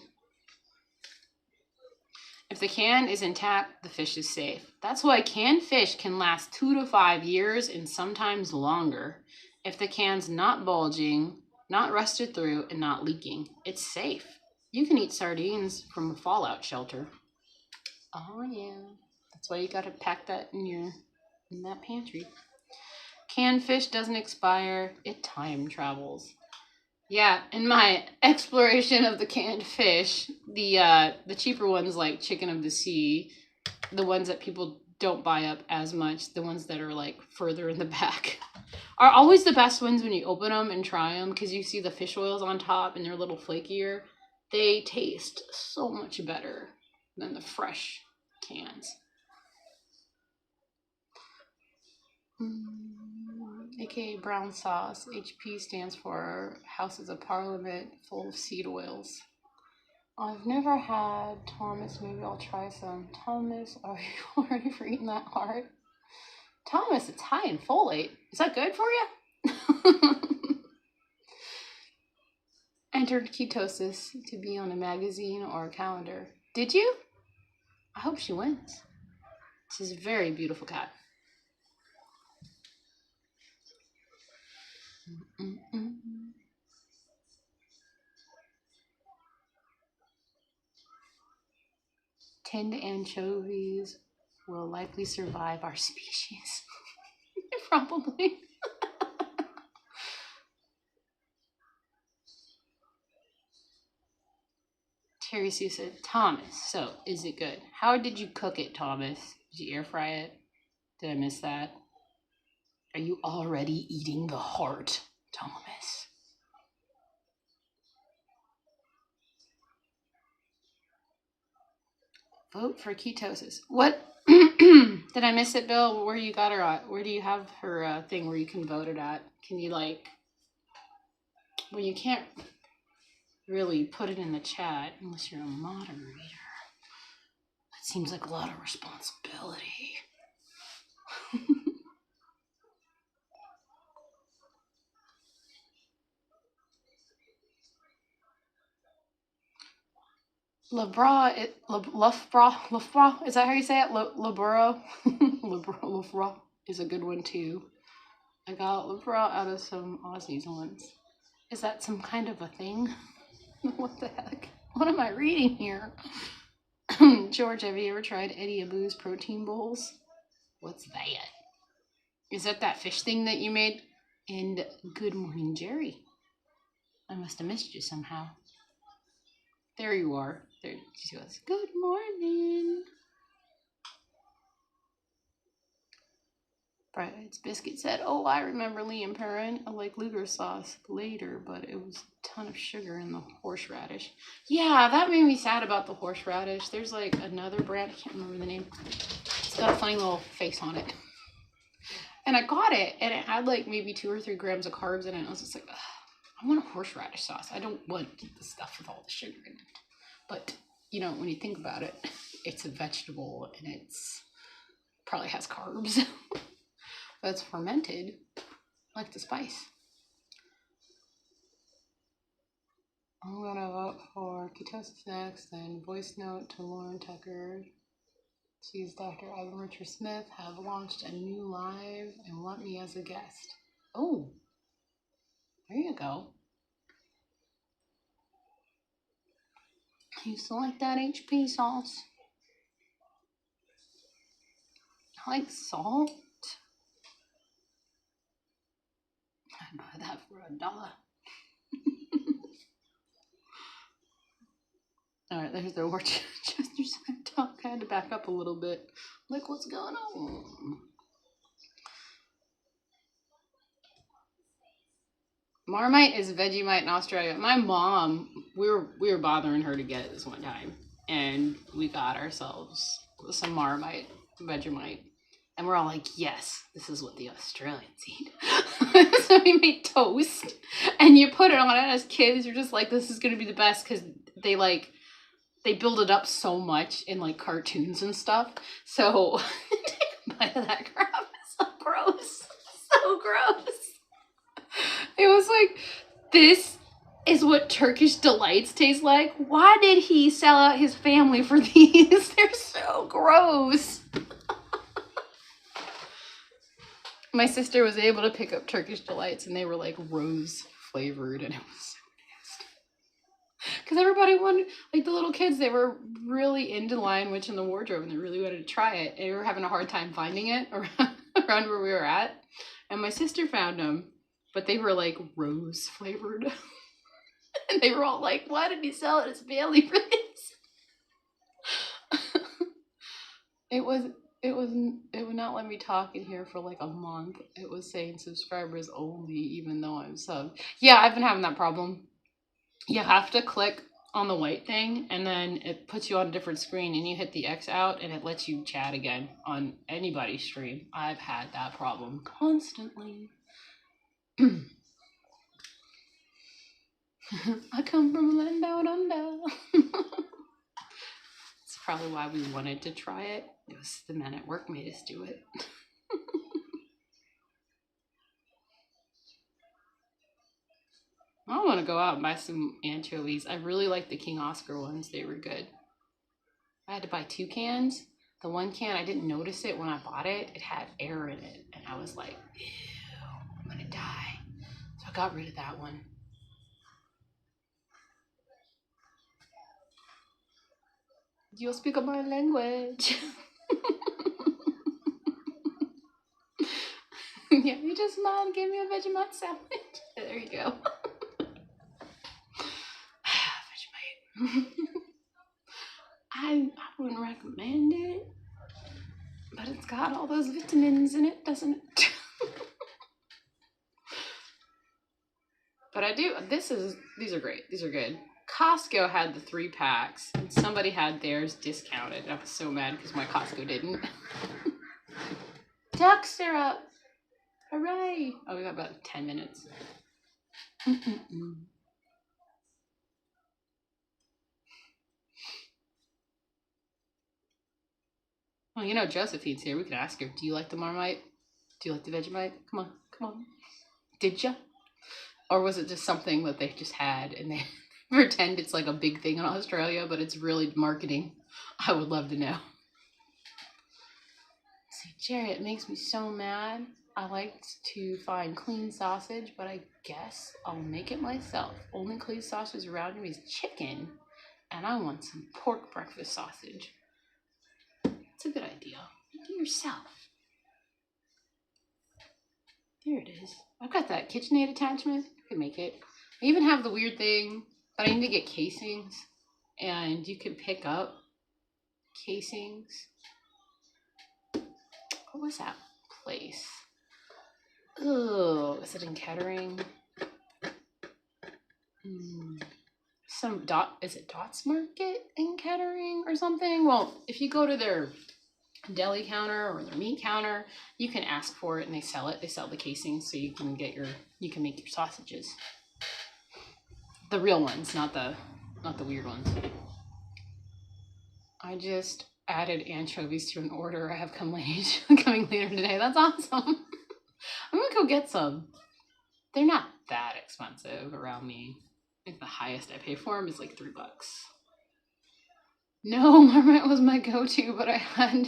If the can is intact, the fish is safe. That's why canned fish can last 2 to 5 years and sometimes longer. If the can's not bulging, not rusted through, and not leaking, it's safe. You can eat sardines from a fallout shelter. Oh yeah. That's why you gotta pack that in that pantry. Canned fish doesn't expire, it time travels. Yeah, in my exploration of the canned fish, the cheaper ones like chicken of the sea, the ones that people don't buy up as much, the ones that are like further in the back, are always the best ones when you open them and try them, because you see the fish oils on top and they're a little flakier. They taste so much better than the fresh cans. AKA brown sauce. HP stands for Houses of Parliament full of seed oils. I've never had Thomas. Maybe I'll try some. Thomas, are you ready for eating that hard? Thomas, it's high in folate. Is that good for you? Entered ketosis to be on a magazine or a calendar. Did you? I hope she wins. This is a very beautiful cat. Tinned anchovies will likely survive our species. Probably. Terry Sue said, Thomas, so is it good? How did you cook it, Thomas? Did you air fry it? Did I miss that? Are you already eating the heart, Thomas? Vote for ketosis. What? Did I miss it, Bill? Where you got her at? Where do you have her thing where you can vote it at? Can you like... Well, you can't really put it in the chat unless you're a moderator. That seems like a lot of responsibility. Labra, is that how you say it? Labra? Labra is a good one too. I got Labra out of some Aussies once. Is that some kind of a thing? What the heck? What am I reading here? George, have you ever tried Eddie Abou's protein bowls? What's that? Is that fish thing that you made? And good morning, Jerry. I must have missed you somehow. There you are. There she goes. Good morning. Bridesbiscuit said, oh, I remember Liam Perrin. I like Luger sauce later, but it was a ton of sugar in the horseradish. Yeah, that made me sad about the horseradish. There's like another brand. I can't remember the name. It's got a funny little face on it. And I got it, and it had like maybe 2 or 3 grams of carbs in it. And I was just like, ugh, I want a horseradish sauce. I don't want the stuff with all the sugar in it. But, you know, when you think about it, it's a vegetable and it's probably has carbs. But it's fermented like the spice. I'm going to vote for ketosis next, then voice note to Lauren Tucker. She's Dr. Ivan Richard Smith, have launched a new live and want me as a guest. Oh, there you go. I used to like that HP sauce. I like salt. I'd buy that for $1. Alright, there's the Worcestershire talk. I had to back up a little bit. Like, what's going on? Marmite is Vegemite in Australia. My mom, we were bothering her to get it this one time, and we got ourselves some Marmite, Vegemite, and we're all like, yes, this is what the Australians eat. So we made toast, and you put it on it as kids. You're just like, this is gonna be the best, because they build it up so much in like cartoons and stuff. So take a bite of that crap. It's so gross, so gross. It was like, this is what Turkish delights taste like. Why did he sell out his family for these? They're so gross. My sister was able to pick up Turkish delights, and they were like rose flavored, and it was so nasty. Because everybody wanted, like the little kids, they were really into Lion Witch in the Wardrobe and they really wanted to try it. And we were having a hard time finding it around where we were at. And my sister found them, but they were like rose flavored. And they were all like, why did he sell it as Bailey for this? It would not let me talk in here for like a month. It was saying subscribers only, even though I'm sub. Yeah, I've been having that problem. You have to click on the white thing and then it puts you on a different screen and you hit the X out and it lets you chat again on anybody's stream. I've had that problem constantly. I come from a land down under. That's probably why we wanted to try it. It was the men at work made us do it. I want to go out and buy some anchovies. I really like the King Oscar ones. They were good. I had to buy 2 cans. The one can, I didn't notice it when I bought it. It had air in it. And I was like, ew, I'm going to die. So I got rid of that one. You'll speak my language. Yeah, you just smiled and gave me a Vegemite sandwich. There you go. Vegemite. I wouldn't recommend it, but it's got all those vitamins in it, doesn't it? But I do, these are great. These are good. Costco had the 3 packs, and somebody had theirs discounted. I was so mad because my Costco didn't. Duck syrup! Hooray! Oh, we got about 10 minutes. Well, you know Josephine's here. We could ask her, do you like the Marmite? Do you like the Vegemite? Come on, come on. Did ya? Or was it just something that they just had and they pretend it's like a big thing in Australia, but it's really marketing? I would love to know. See, Jerry, it makes me so mad. I like to find clean sausage, but I guess I'll make it myself. Only clean sausage around me is chicken, and I want some pork breakfast sausage. It's a good idea. Do it yourself. There it is. I've got that KitchenAid attachment. I can make it. I even have the weird thing, but I need to get casings, and you can pick up casings. What was that place? Oh, is it in Kettering? Is it Dots Market in Kettering or something? Well, if you go to their deli counter or their meat counter, you can ask for it and they sell it. They sell the casings so you can make your sausages. The real ones, not the weird ones. I just added anchovies to an order I have coming later today. That's awesome. I'm gonna go get some. They're not that expensive around me. I think the highest I pay for them is like $3. No, Marmite was my go-to, but I had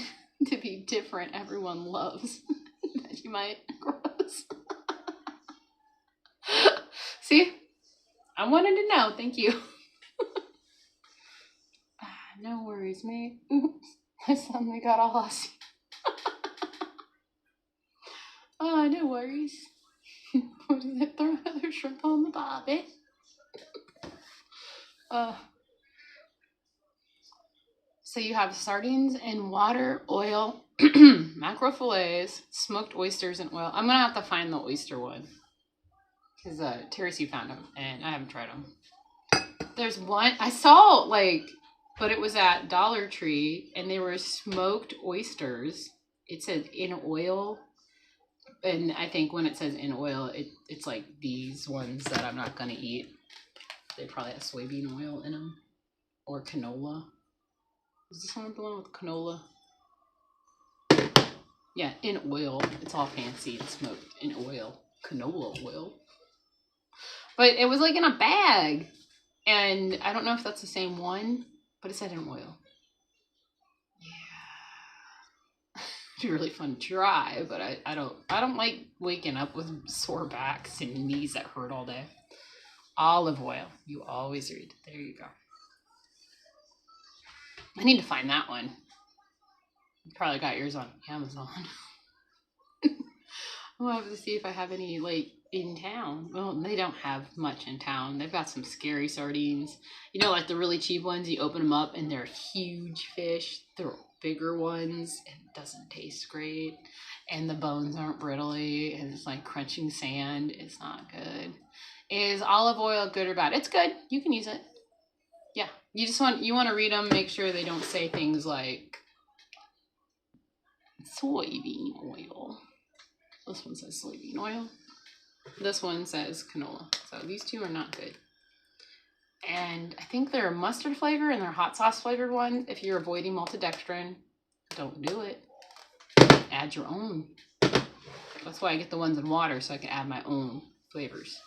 to be different. Everyone loves Vegemite. Gross. See? I wanted to know. Thank you. No worries, mate. Oops. I suddenly got all lost. Oh, no worries. What is it? Throw another shrimp on the barbie. So you have sardines in water, oil, mackerel fillets, smoked oysters in oil. I'm going to have to find the oyster one. Because Terri found them, and I haven't tried them. There's one, I saw, but it was at Dollar Tree, and they were smoked oysters. It said in oil. And I think when it says in oil, it's like these ones that I'm not going to eat. They probably have soybean oil in them. Or canola. Is this one the one with canola? Yeah, in oil. It's all fancy and smoked in oil. Canola oil. But it was like in a bag. And I don't know if that's the same one, but it said in oil. Yeah. It'd be really fun to try, but I don't like waking up with sore backs and knees that hurt all day. Olive oil. You always read. There you go. I need to find that one. You probably got yours on Amazon. I'll have to see if I have any, like, in town. Well, they don't have much in town. They've got some scary sardines. You know, like the really cheap ones, you open them up and they're huge fish. They're bigger ones and it doesn't taste great. And the bones aren't brittly and it's like crunching sand. It's not good. Is olive oil good or bad? It's good. You can use it. Yeah. You want to read them, make sure they don't say things like soybean oil. This one says soybean oil. This one says canola. So these two are not good. And I think they're mustard flavor and they're hot sauce flavored ones. If you're avoiding maltodextrin, don't do it. Add your own. That's why I get the ones in water, so I can add my own flavors.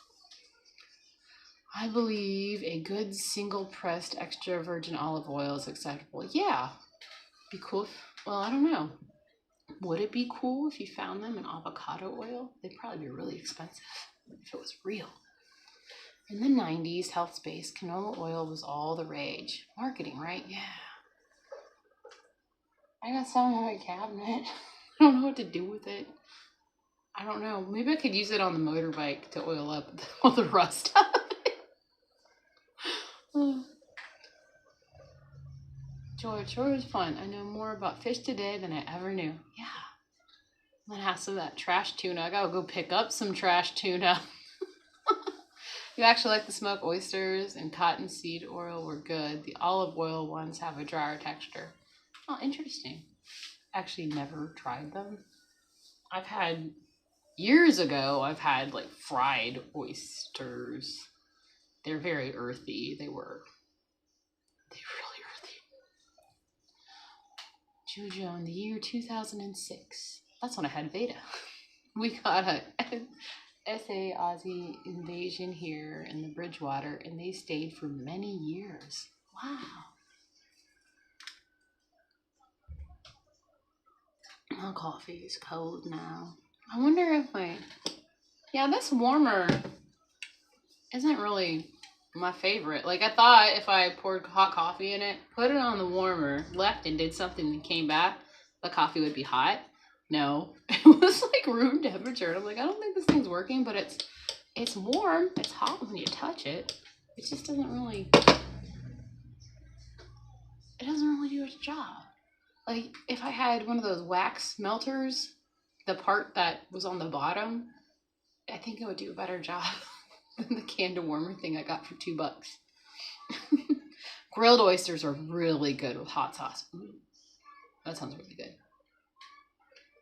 I believe a good single pressed extra virgin olive oil is acceptable. Yeah. Be cool if, well, I don't know. Would it be cool if you found them in avocado oil? They'd probably be really expensive if it was real. In the 90s, health space, canola oil was all the rage. Marketing, right? Yeah. I got some in my cabinet. I don't know what to do with it. I don't know. Maybe I could use it on the motorbike to oil up all the rust out of it. George, sure was fun. I know more about fish today than I ever knew. Yeah. I'm gonna have some of that trash tuna. I gotta go pick up some trash tuna. You actually like the smoked oysters and cottonseed oil were good. The olive oil ones have a drier texture. Oh, interesting. Actually never tried them. I've had, years ago, I've had like fried oysters. They're very earthy. They were really earthy. Jojo, in the year 2006. That's when I had Veda. We got a SA Aussie invasion here in the Bridgewater, and they stayed for many years. Wow. My coffee is cold now. I wonder if yeah, this warmer isn't really my favorite. Like, I thought if I poured hot coffee in it, put it on the warmer, left and did something and came back, the coffee would be hot. No, it was like room temperature. And I'm like, I don't think this thing's working, but it's warm. It's hot when you touch it. It just doesn't really, do its job. Like, if I had one of those wax melters, the part that was on the bottom, I think it would do a better job than the canned warmer thing I got for $2. Grilled oysters are really good with hot sauce. Ooh, that sounds really good.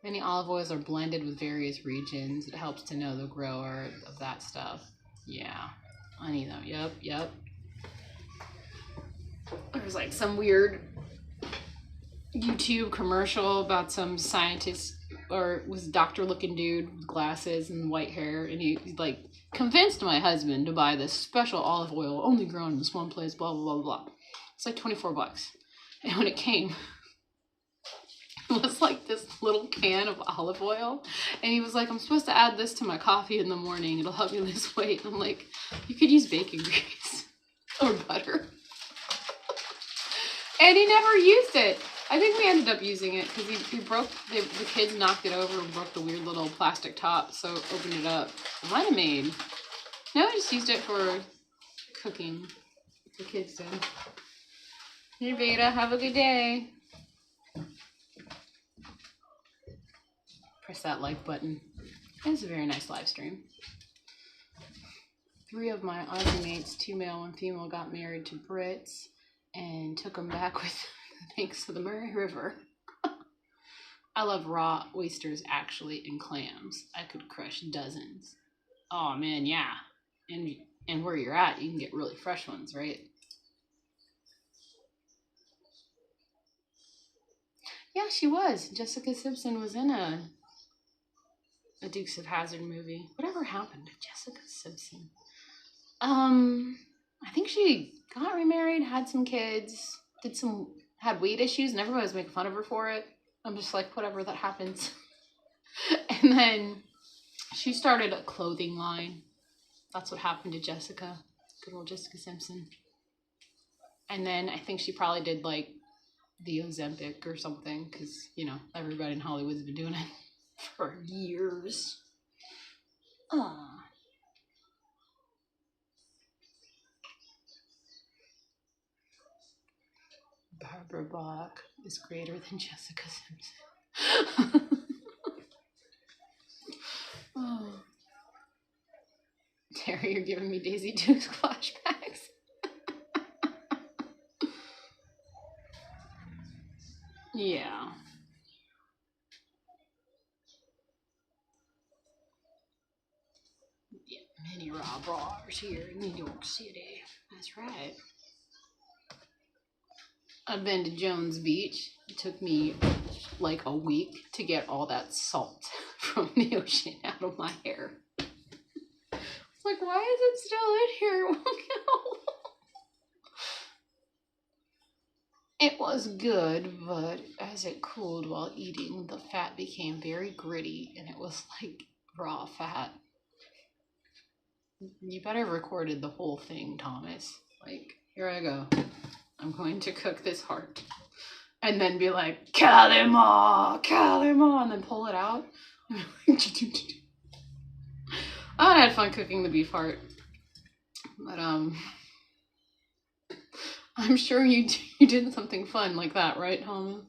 Many olive oils are blended with various regions. It helps to know the grower of that stuff. Yeah, I need them. Yep. There's like some weird YouTube commercial about some scientist, or was a doctor looking dude with glasses and white hair, and he like convinced my husband to buy this special olive oil only grown in this one place, blah blah blah. It's like $24. And when it came, it was like this little can of olive oil, and he was like, I'm supposed to add this to my coffee in the morning, it'll help me lose weight. And I'm like, you could use bacon grease or butter. And he never used it. I think we ended up using it because he broke, the kids knocked it over and broke the weird little plastic top, so opened it up. It might have made, no, I just used it for cooking. The kids did. Hey Veda, have a good day. Press that like button. It's a very nice live stream. 3 of my Aussie mates, 2 male, 1 female, got married to Brits and took them back with thanks to the Murray River. I love raw oysters actually and clams. I could crush dozens. Oh man, yeah. And where you're at, you can get really fresh ones, right? Yeah, she was. Jessica Simpson was in a Dukes of Hazzard movie. Whatever happened to Jessica Simpson? I think she got remarried, had some kids, had weight issues, and everybody was making fun of her for it. I'm just like, whatever, that happens. And then she started a clothing line. That's what happened to Jessica. Good old Jessica Simpson. And then I think she probably did like the Ozempic or something, because, you know, everybody in Hollywood's been doing it for years. Barbara Bach is greater than Jessica Simpson. Oh. Terry, you're giving me Daisy Dukes flashbacks. Yeah. Yeah, mini Rob Robbers here in New York City. That's right. I've been to Jones Beach. It took me like a week to get all that salt from the ocean out of my hair. It's like, why is it still in here? It was good, but as it cooled while eating, the fat became very gritty, and it was like raw fat. You better have recorded the whole thing, Thomas. Like, here I go. I'm going to cook this heart. And then be like, Kalima, Kalima, and then pull it out. I had fun cooking the beef heart. But, I'm sure you did something fun like that, right, Thomas?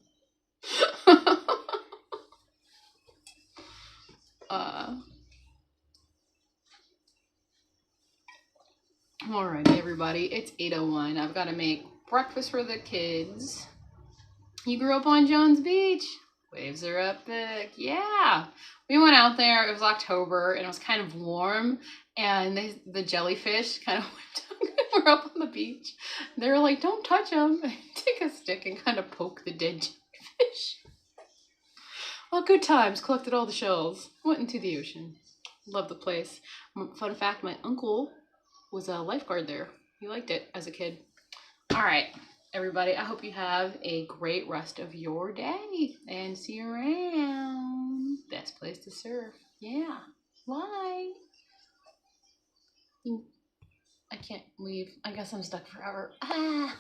Alrighty, everybody. It's 8:01. I've got to make breakfast for the kids. You grew up on Jones Beach. Waves are epic. Yeah. We went out there. It was October, and it was kind of warm. And the jellyfish kind of were up on the beach. They were like, don't touch them. Take a stick and kind of poke the dead jellyfish. Well, good times. Collected all the shells. Went into the ocean. Loved the place. Fun fact, my uncle was a lifeguard there. He liked it as a kid. All right, everybody. I hope you have a great rest of your day. And see you around. Best place to surf. Yeah. Bye. I can't leave. I guess I'm stuck forever. Ah.